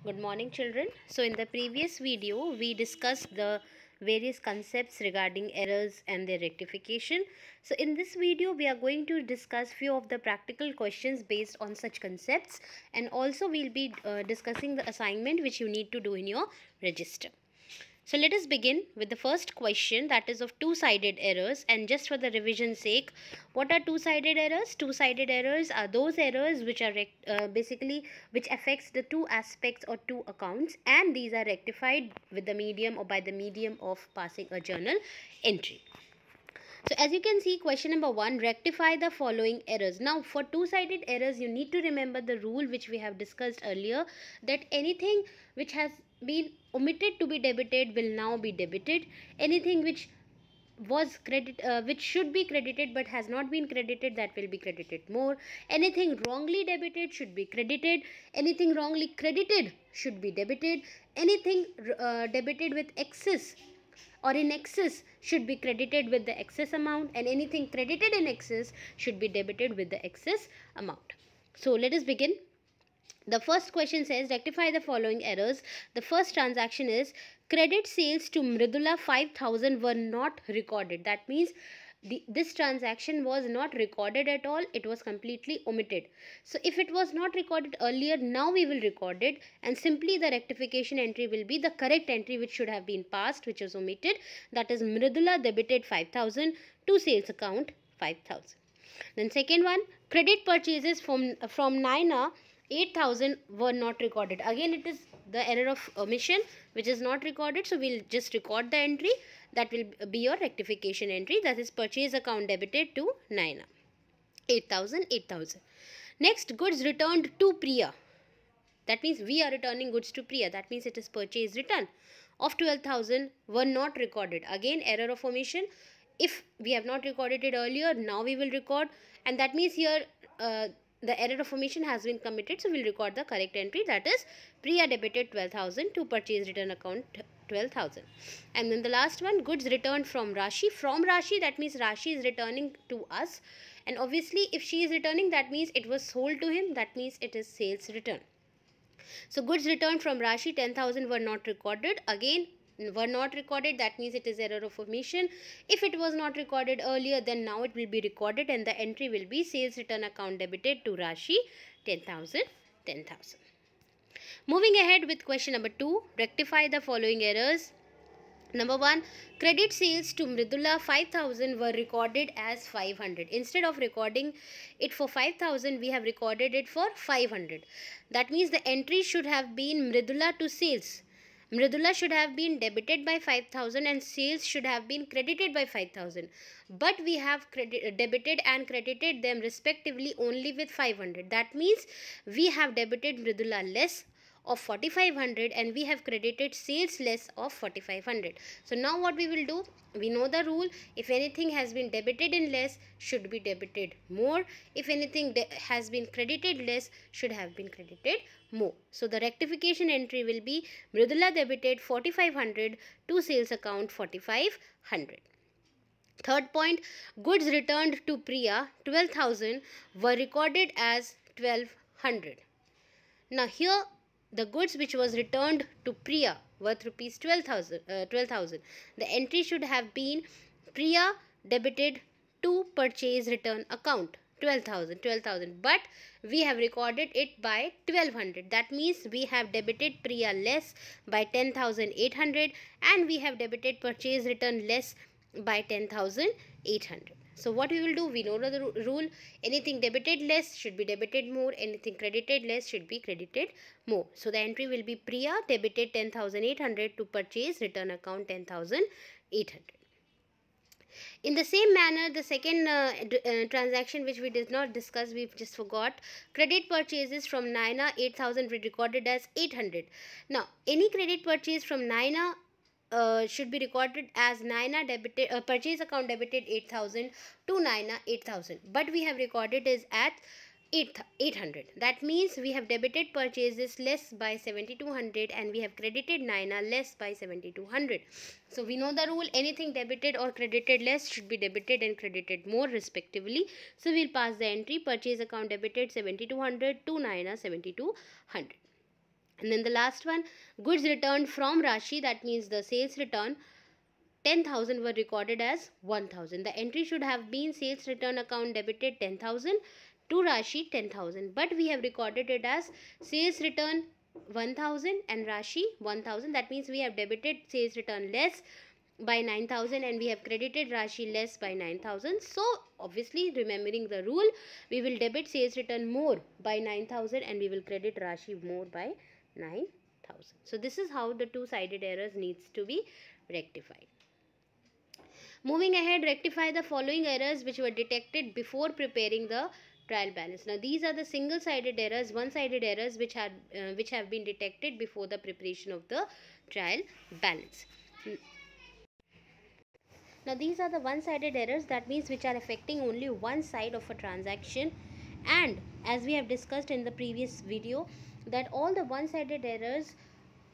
Good morning, children. So in the previous video, we discussed the various concepts regarding errors and their rectification. So in this video, we are going to discuss few of the practical questions based on such concepts, and also we'll be discussing the assignment which you need to do in your register. So let us begin with the first question, that is of two-sided errors. And just for the revision sake, what are two-sided errors? Two-sided errors are those errors which are basically which affects the two aspects or two accounts, and these are rectified with the medium or by the medium of passing a journal entry. So as you can see, question number 1, rectify the following errors. Now for two-sided errors, you need to remember the rule which we have discussed earlier, that anything which has been omitted to be debited will now be debited. Anything which was which should be credited but has not been credited, that will be credited more. Anything wrongly debited should be credited. Anything wrongly credited should be debited. Anything debited with excess or in excess should be credited with the excess amount, and anything credited in excess should be debited with the excess amount. So let us begin. The first question says rectify the following errors. The first transaction is credit sales to Mridula 5000 were not recorded. That means this transaction was not recorded at all. It was completely omitted. So if it was not recorded earlier, now we will record it, and simply the rectification entry will be the correct entry which should have been passed, which was omitted. That is Mridula debited 5000 to sales account 5000. Then second one, credit purchases from Naina 8000 were not recorded. Again, it is the error of omission which is not recorded. So we'll just record the entry. That will be your rectification entry. That is purchase account debited to Naina 8000. Next, goods returned to Priya. That means we are returning goods to Priya. That means it is purchase return of 12,000 were not recorded. Again, error of omission. If we have not recorded it earlier, now we will record, and that means here the error of omission has been committed, so we'll record the correct entry, that is Priya debited 12,000 to purchase return account 12,000. And then the last one, goods returned from Rashi. From Rashi, that means Rashi is returning to us, and obviously if she is returning, that means it was sold to him, that means it is sales return. So goods returned from Rashi 10,000 were not recorded. Again, were not recorded, that means it is error of omission. If it was not recorded earlier, then now it will be recorded, and the entry will be sales return account debited to Rashi 10,000. Moving ahead with question number 2, rectify the following errors. Number 1, credit sales to Mridula 5000 were recorded as 500. Instead of recording it for 5000, we have recorded it for 500. That means the entry should have been Mridula to sales. Mridula should have been debited by 5000 and sales should have been credited by 5000. But we have debited and credited them respectively only with 500. That means we have debited Mridula less of 4500 and we have credited sales less of 4500. So now what we will do, we know the rule, if anything has been debited in less, should be debited more. If anything has been credited less, should have been credited more. So the rectification entry will be Mridula debited 4500 to sales account 4500. Third point, goods returned to Priya 12,000 were recorded as 1200. Now here the goods which was returned to Priya worth rupees 12,000. The entry should have been Priya debited to purchase return account 12,000. But we have recorded it by 1200. That means we have debited Priya less by 10,800 and we have debited purchase return less by 10,800. So what we will do, we know the rule, anything debited less should be debited more, anything credited less should be credited more. So the entry will be Priya debited 10,800 to purchase return account 10,800. In the same manner, the second transaction which we did not discuss, we just forgot, credit purchases from Naina 8,000 were recorded as 800. Now any credit purchase from Naina should be recorded as Naina debited purchase account debited 8,000 to Naina 8,000, but we have recorded is at 800. That means we have debited purchases less by 7,200 and we have credited Naina less by 7,200. So we know the rule, anything debited or credited less should be debited and credited more respectively. So we'll pass the entry purchase account debited 7,200 to Naina 7,200. And then the last one, goods returned from Rashi, that means the sales return, 10,000 were recorded as 1,000. The entry should have been sales return account debited 10,000 to Rashi 10,000, but we have recorded it as sales return 1,000 and Rashi 1,000. That means we have debited sales return less by 9,000 and we have credited Rashi less by 9,000. So obviously, remembering the rule, we will debit sales return more by 9,000 and we will credit Rashi more by 9,000. So this is how the two-sided errors needs to be rectified. Moving ahead, rectify the following errors which were detected before preparing the trial balance. Now these are the single-sided errors, one-sided errors which have been detected before the preparation of the trial balance. Now these are the one-sided errors, that means which are affecting only one side of a transaction, and as we have discussed in the previous video, that all the one-sided errors,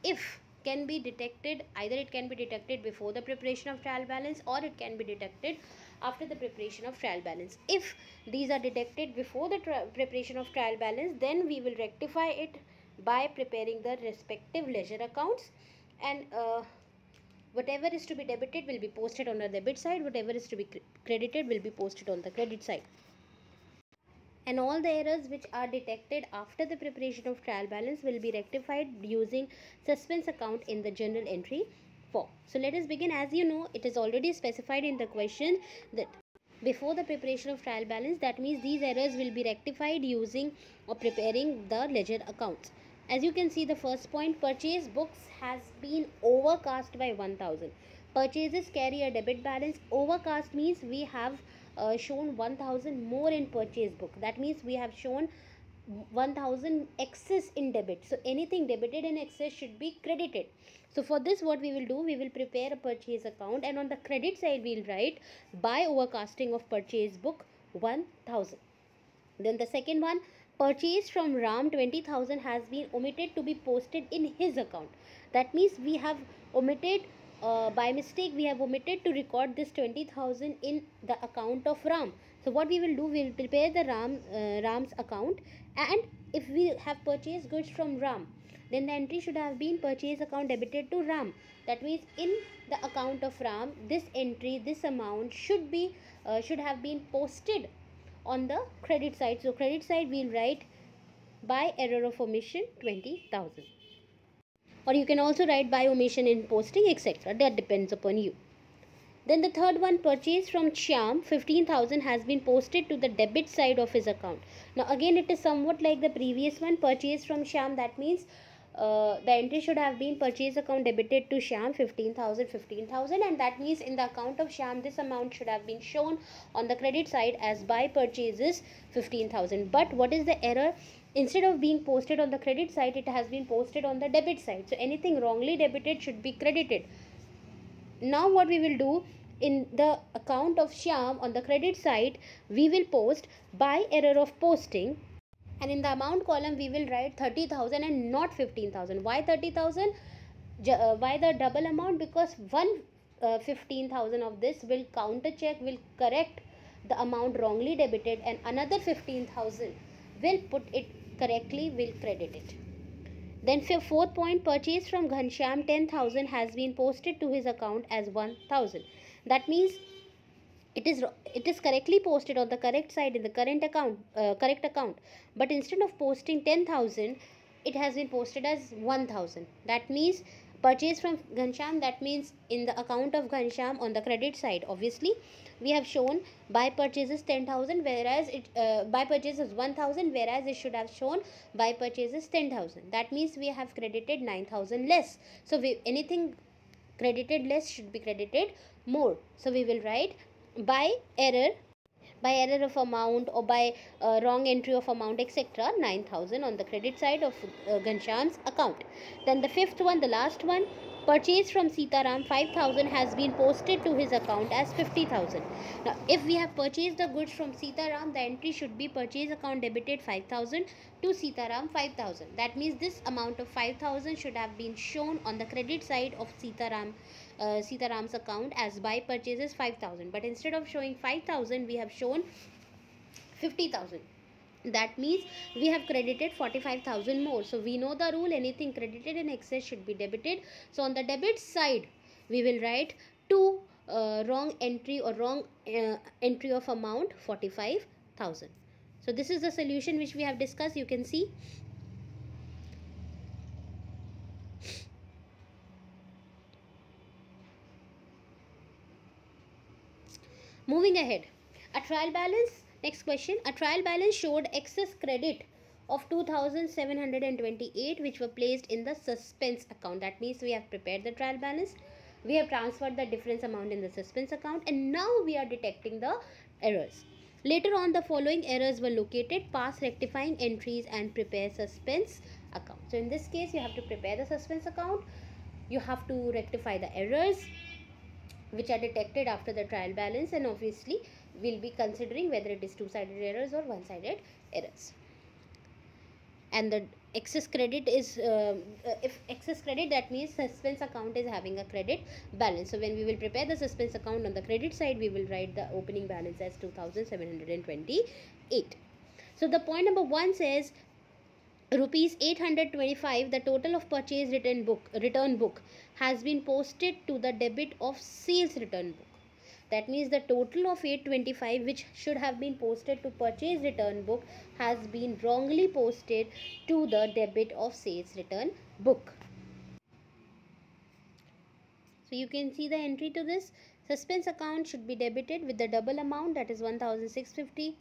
if can be detected, either it can be detected before the preparation of trial balance or it can be detected after the preparation of trial balance. If these are detected before the preparation of trial balance, then we will rectify it by preparing the respective ledger accounts, and whatever is to be debited will be posted on the debit side, whatever is to be credited will be posted on the credit side. And all the errors which are detected after the preparation of trial balance will be rectified using suspense account in the journal entry form. So let us begin. As you know, it is already specified in the question that before the preparation of trial balance, that means these errors will be rectified using or preparing the ledger accounts. As you can see, the first point, purchase books has been overcast by 1,000. Purchases carry a debit balance. Overcast means we have shown 1,000 more in purchase book. That means we have shown 1,000 excess in debit. So anything debited in excess should be credited. So for this, what we will do, we will prepare a purchase account, and on the credit side we will write by overcasting of purchase book 1,000. Then the second one, purchase from Ram 20,000 has been omitted to be posted in his account. That means we have omitted, by mistake we have omitted to record this 20,000 in the account of Ram. So what we will do, we will prepare the Ram's account, and if we have purchased goods from Ram, then the entry should have been purchase account debited to Ram. That means in the account of Ram, this entry, this amount should have been posted on the credit side. So credit side we'll write by error of omission 20,000, or you can also write by omission in posting, etc. That depends upon you. Then the third one, purchase from Shyam 15,000 has been posted to the debit side of his account. Now again it is somewhat like the previous one, purchase from Shyam, that means the entry should have been purchase account debited to Shyam 15,000, and that means in the account of Shyam this amount should have been shown on the credit side as by purchases 15,000. But what is the error? Instead of being posted on the credit side, it has been posted on the debit side. So anything wrongly debited should be credited. Now what we will do, in the account of Shyam on the credit side, we will post by error of posting, and in the amount column we will write 30,000 and not 15,000. Why 30,000? Why the double amount? Because 15,000 of this will counter check, will correct the amount wrongly debited, and another 15,000 will put it correctly, will credit it. Then fourth point, purchase from Ghanshyam 10,000 has been posted to his account as 1,000. That means it is correctly posted on the correct side in the correct account, but instead of posting 10,000, it has been posted as 1,000. That means purchase from Ghanshyam, that means in the account of Ghanshyam on the credit side, obviously we have shown by purchases 10,000, whereas by purchases 1,000, whereas it should have shown by purchases 10,000. That means we have credited 9,000 less. So anything credited less should be credited more. So we will write by error of amount, or by wrong entry of amount, etc., 9,000 on the credit side of Ghanshyam's account. Then the fifth one, the last one, purchase from Sitaram 5,000 has been posted to his account as 50,000. Now if we have purchased the goods from Sitaram, the entry should be purchase account debited 5,000 to Sitaram 5,000. That means this amount of 5,000 should have been shown on the credit side of Sitaram's account as by purchases 5,000, but instead of showing 5,000 we have shown 50,000. That means we have credited 45,000 more. So we know the rule, anything credited in excess should be debited. So on the debit side we will write two wrong entry or wrong entry of amount 45,000. So this is the solution which we have discussed. You can see. Moving ahead, a trial balance. Next question. A trial balance showed excess credit of 2,728 which were placed in the suspense account. That means we have prepared the trial balance, we have transferred the difference amount in the suspense account, and now we are detecting the errors. Later on, the following errors were located. Pass rectifying entries and prepare suspense account. So in this case, you have to prepare the suspense account, you have to rectify the errors which are detected after the trial balance, and obviously we'll be considering whether it is two-sided errors or one-sided errors. And the excess credit is if excess credit, that means suspense account is having a credit balance. So when we will prepare the suspense account, on the credit side we will write the opening balance as 2,728. So the point number 1 says rupees 825, the total of purchase return book has been posted to the debit of sales return book. That means the total of 825 which should have been posted to purchase return book has been wrongly posted to the debit of sales return book. So you can see the entry to this. Suspense account should be debited with the double amount, that is 1,650,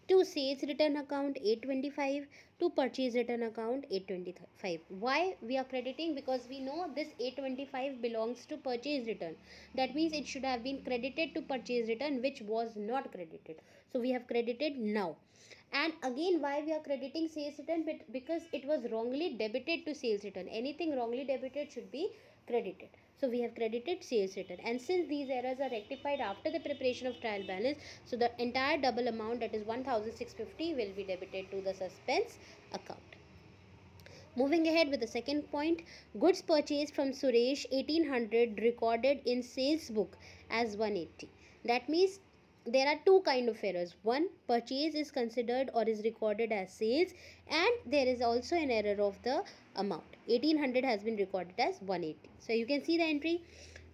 to sales return account 825, to purchase return account 825. Why we are crediting? Because we know this 825 belongs to purchase return. That means it should have been credited to purchase return, which was not credited. So we have credited now. And again, why we are crediting sales return? Because it was wrongly debited to sales return. Anything wrongly debited should be credited. So we have credited sales return, and since these errors are rectified after the preparation of trial balance, so the entire double amount, that is 1,650, will be debited to the suspense account. Moving ahead with the second point, goods purchased from Suresh 1800 recorded in sales book as 180. That means there are two kind of errors. One, purchase is considered or is recorded as sales, and there is also an error of the amount. 1800 has been recorded as 180. So you can see the entry.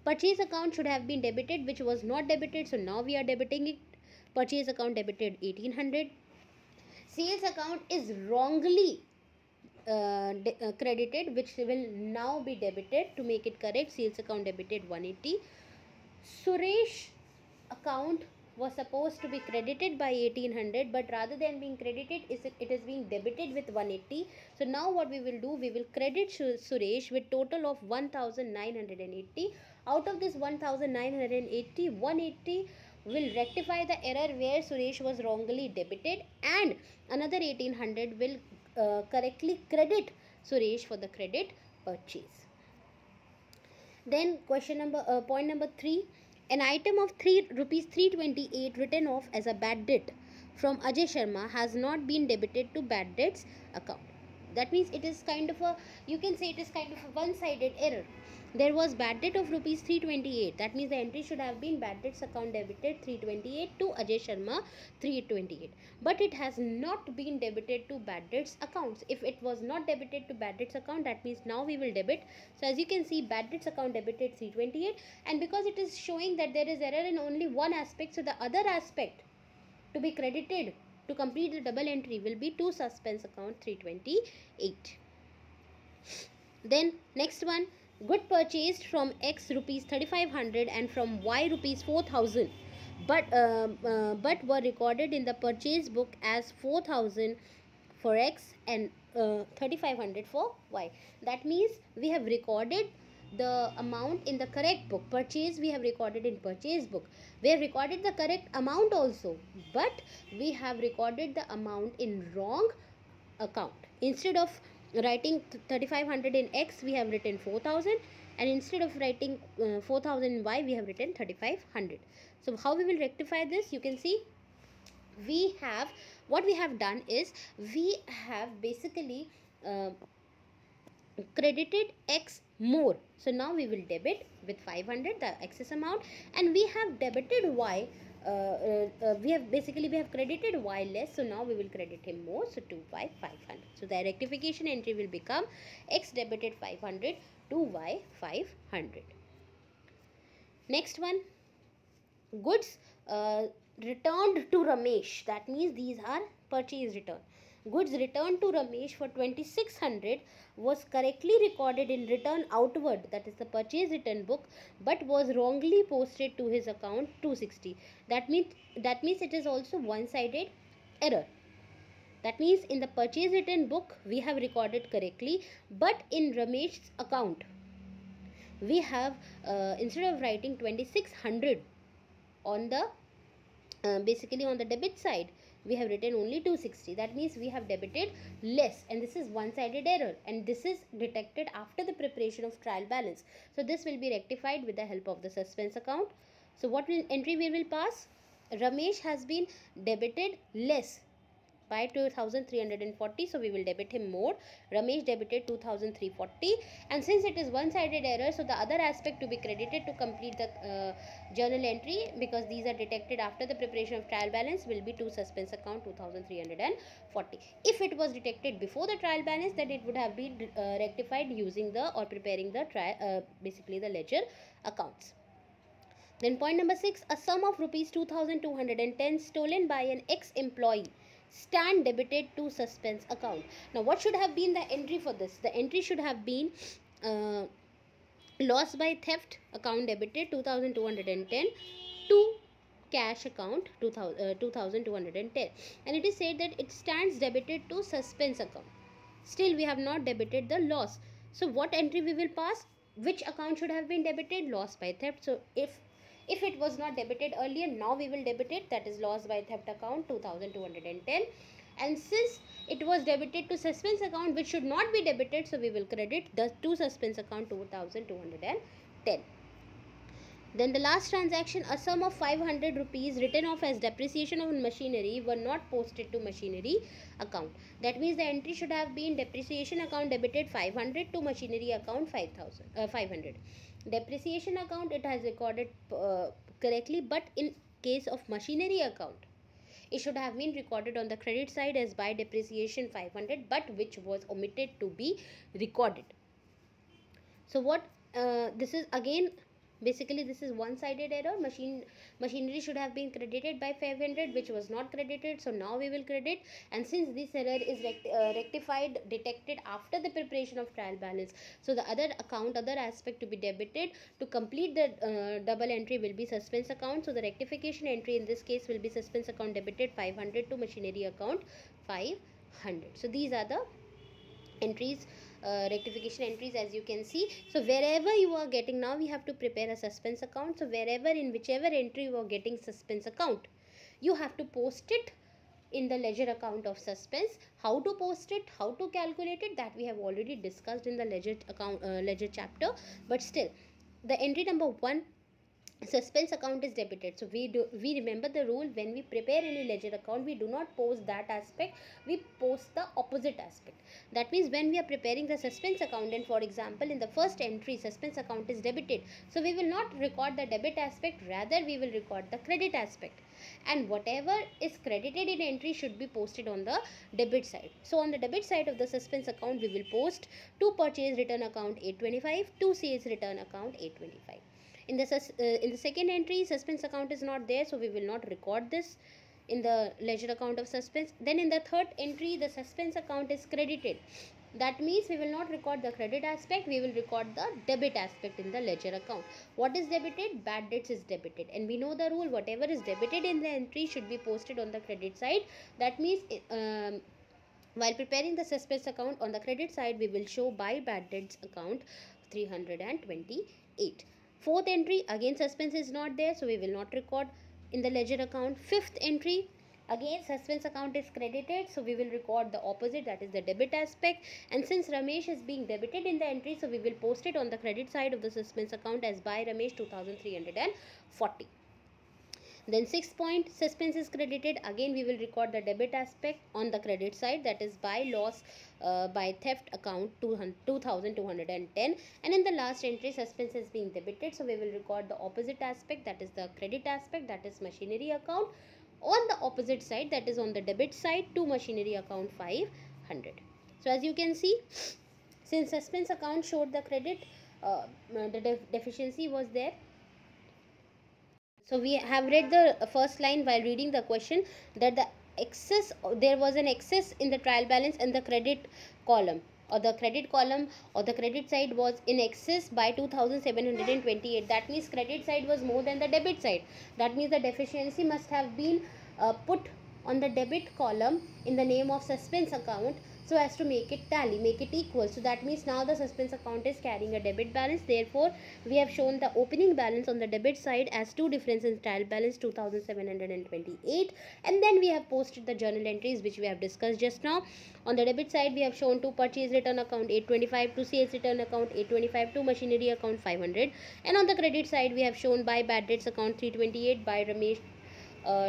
Purchase account should have been debited, which was not debited, so now we are debiting it. Purchase account debited 1800. Sales account is wrongly credited, which will now be debited. To make it correct, sales account debited 180. Suresh account was supposed to be credited by 1800, but rather than being credited, it is being debited with 180. So now what we will do, we will credit Suresh with total of 1980. Out of this 1980, 180 will rectify the error where Suresh was wrongly debited, and another 1800 will correctly credit Suresh for the credit purchase. Then point number 3, an item of rupees 328 written off as a bad debt from Ajay Sharma has not been debited to bad debts account. That means it is kind of a, you can say it is kind of a one-sided error. There was bad debt of rupees 328. That means the entry should have been bad debts account debited 328 to Ajay Sharma 328. But it has not been debited to bad debts accounts. If it was not debited to bad debts account, that means now we will debit. So as you can see, bad debts account debited 328, and because it is showing that there is error in only one aspect, so the other aspect to be credited to complete the double entry will be to suspense account 328. Then next one, good purchased from X rupees 3500 and from Y rupees 4000, but were recorded in the purchase book as 4000 for X and 3500 for Y. That means we have recorded the amount in the correct book. Purchase we have recorded in purchase book. We have recorded the correct amount also, but we have recorded the amount in wrong account. Instead of writing 3500 in X, we have written 4000, and instead of writing 4000 in Y, we have written 3500. So how we will rectify this? You can see we have, what we have done is we have basically credited X more. So now we will debit with 500 the excess amount, and we have debited Y we have credited y less, so now we will credit him more, so 2 by 500. So the rectification entry will become x debited 500, 2 y 500. Next one, goods returned to Ramesh, that means these are purchase return. Goods returned to Ramesh for 2600 was correctly recorded in return outward, that is the purchase return book, but was wrongly posted to his account 260. That means it is also one-sided error. That means in the purchase return book we have recorded correctly, but in Ramesh's account we have instead of writing 2600 on the basically on the debit side, we have written only 260. That means we have debited less, and this is one-sided error, and this is detected after the preparation of trial balance. So this will be rectified with the help of the suspense account. So what entry we will pass? Ramesh has been debited less by 2340, so we will debit him more. Ramesh debited 2340, and since it is one-sided error, so the other aspect to be credited to complete the journal entry, because these are detected after the preparation of trial balance, will be to suspense account 2340. If it was detected before the trial balance, then it would have been rectified using the or preparing the basically the ledger accounts. Then point number 6, a sum of rupees 2210 stolen by an ex-employee stand debited to suspense account. Now what should have been the entry for this? The entry should have been loss by theft account debited 2210 to cash account 2210, and it is said that it stands debited to suspense account. Still we have not debited the loss. So what entry we will pass? Which account should have been debited? Loss by theft. So if it was not debited earlier, now we will debit it, that is loss by theft account 2210. And since it was debited to suspense account which should not be debited, so we will credit the to suspense account 2210. Then the last transaction, a sum of 500 rupees written off as depreciation on machinery were not posted to machinery account. That means the entry should have been depreciation account debited 500 to machinery account 500. Depreciation account it has recorded correctly, but in case of machinery account it should have been recorded on the credit side as by depreciation 500, but which was omitted to be recorded. So what this is again, basically this is one-sided error. Machinery should have been credited by 500, which was not credited, so now we will credit. And since this error is rectified, detected after the preparation of trial balance, so the other aspect to be debited to complete the double entry will be suspense account. So the rectification entry in this case will be suspense account debited 500 to machinery account 500. So these are the entries, rectification entries, as you can see. So wherever you are getting, now we have to prepare a suspense account. So wherever, in whichever entry you are getting suspense account, you have to post it in the ledger account of suspense. How to post it, how to calculate it, that we have already discussed in the ledger account ledger chapter. But still, the entry number 1, suspense account is debited. So we remember the rule: when we prepare any ledger account, we do not post that aspect, we post the opposite aspect. That means when we are preparing the suspense account, and for example in the first entry suspense account is debited, so we will not record the debit aspect, rather we will record the credit aspect, and whatever is credited in entry should be posted on the debit side. So on the debit side of the suspense account, we will post to purchase return account 825, to sales return account 825. In the second entry, suspense account is not there, so we will not record this in the ledger account of suspense. Then in the third entry, the suspense account is credited. That means we will not record the credit aspect, we will record the debit aspect in the ledger account. What is debited? Bad debts is debited, and we know the rule: whatever is debited in the entry should be posted on the credit side. That means while preparing the suspense account, on the credit side we will show by bad debts account 328. Fourth entry, again suspense is not there, so we will not record in the ledger account. Fifth entry, again suspense account is credited, so we will record the opposite, that is the debit aspect. And since Ramesh is being debited in the entry, so we will post it on the credit side of the suspense account as by Ramesh 2340. Then sixth point, suspense is credited. Again, we will record the debit aspect on the credit side, that is by loss by theft account 2210. And in the last entry, suspense is being debited, so we will record the opposite aspect, that is the credit aspect, that is machinery account. On the opposite side, that is on the debit side, to machinery account 500. So as you can see, since suspense account showed the credit, the deficiency was there. So we have read the first line while reading the question, that the excess, there was an excess in the trial balance and the credit column, or the credit column or the credit side was in excess by 2728. That means credit side was more than the debit side. That means the deficiency must have been put on the debit column in the name of suspense account, so as to make it tally, make it equal. So that means now the suspense account is carrying a debit balance. Therefore, we have shown the opening balance on the debit side as two difference in trial balance 2728, and then we have posted the journal entries which we have discussed just now. On the debit side, we have shown to purchase return account 825, to sales return account 825, to machinery account 500, and on the credit side, we have shown by bad debts account 328, by Ramesh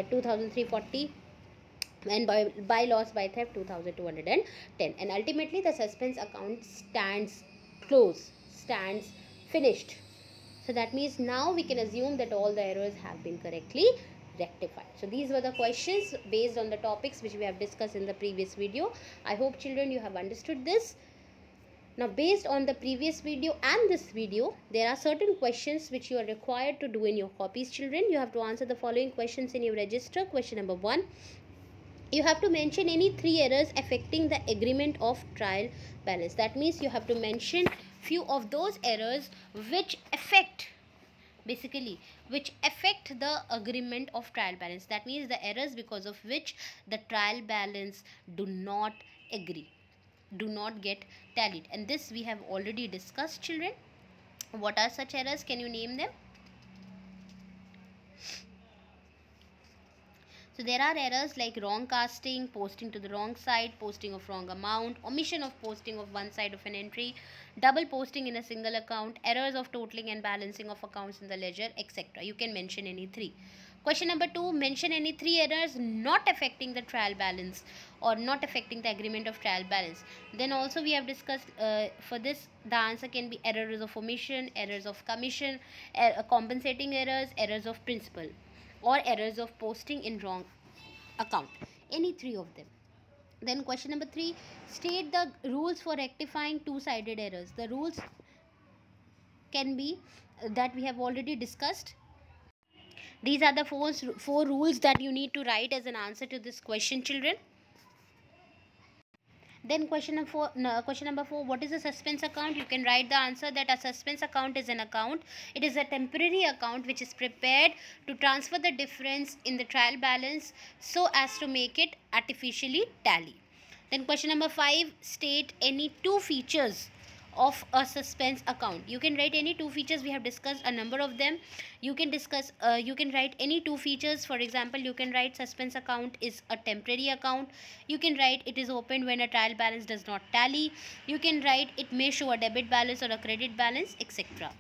2340, and by loss by theft 2210. And ultimately the suspense account stands closed, stands finished. So that means now we can assume that all the errors have been correctly rectified. So these were the questions based on the topics which we have discussed in the previous video. I hope children you have understood this. Now based on the previous video and this video, there are certain questions which you are required to do in your copies. Children, you have to answer the following questions in your register. Question number 1, you have to mention any 3 errors affecting the agreement of trial balance. That means you have to mention few of those errors which affect, basically which affect the agreement of trial balance. That means the errors because of which the trial balance do not agree, do not get tallied, and this we have already discussed. Children, what are such errors? Can you name them? So there are errors like wrong casting, posting to the wrong side, posting of wrong amount, omission of posting of one side of an entry, double posting in a single account, errors of totaling and balancing of accounts in the ledger, etc. You can mention any 3. Question number 2, mention any 3 errors not affecting the trial balance or not affecting the agreement of trial balance. Then also we have discussed for this the answer can be errors of omission, errors of commission, compensating errors, errors of principal, or errors of posting in wrong account, any 3 of them. Then question number 3, state the rules for rectifying two-sided errors. The rules can be that we have already discussed. These are the four rules that you need to write as an answer to this question, children. Then question number 4, what is a suspense account? You can write the answer that a suspense account is an account. It is a temporary account which is prepared to transfer the difference in the trial balance so as to make it artificially tally. Then question number 5, state any 2 features of a suspense account. You can write any 2 features. We have discussed a number of them. You can write any 2 features. For example, you can write suspense account is a temporary account. You can write it is opened when a trial balance does not tally. You can write it may show a debit balance or a credit balance, etc.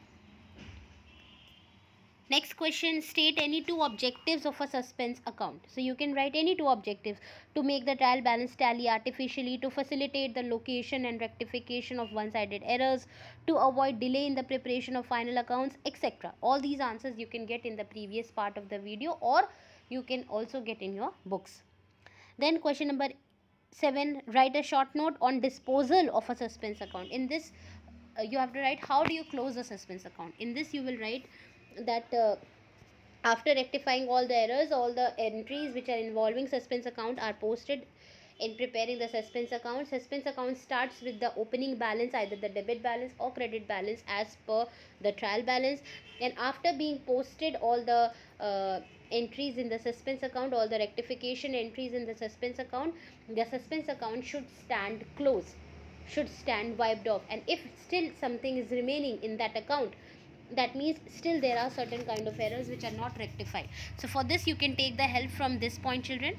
Next question, state any 2 objectives of a suspense account. So you can write any 2 objectives: to make the trial balance tally artificially, to facilitate the location and rectification of one-sided errors, to avoid delay in the preparation of final accounts, etc. All these answers you can get in the previous part of the video, or you can also get in your books. Then question number 7, write a short note on disposal of a suspense account. In this you have to write how do you close a suspense account. In this you will write that after rectifying all the errors, all the entries which are involving suspense account are posted in preparing the suspense account. Suspense account starts with the opening balance, either the debit balance or credit balance as per the trial balance, and after being posted all the entries in the suspense account, all the rectification entries in the suspense account should stand closed, should stand wiped off. And if still something is remaining in that account, that means still there are certain kind of errors which are not rectified. So for this you can take the help from this point, children.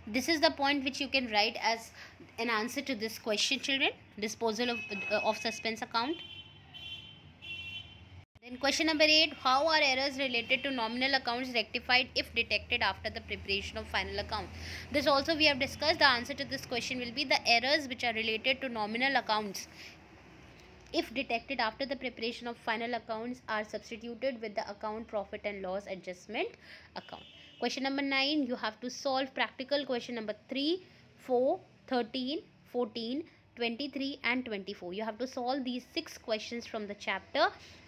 This is the point which you can write as an answer to this question, children. Disposal of suspense account. Then question number 8, how are errors related to nominal accounts rectified if detected after the preparation of final account? This also we have discussed. The answer to this question will be the errors which are related to nominal accounts, if detected after the preparation of final accounts, are substituted with the account profit and loss adjustment account. Question number 9, you have to solve practical question number 3, 4, 13, 14, 23 and 24. You have to solve these 6 questions from the chapter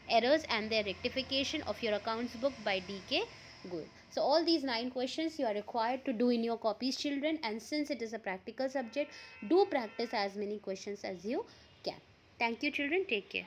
errors and their rectification of your accounts book by DK Goel. So all these 9 questions you are required to do in your copies, children, and since it is a practical subject, do practice as many questions as you can. Thank you, children. Take care.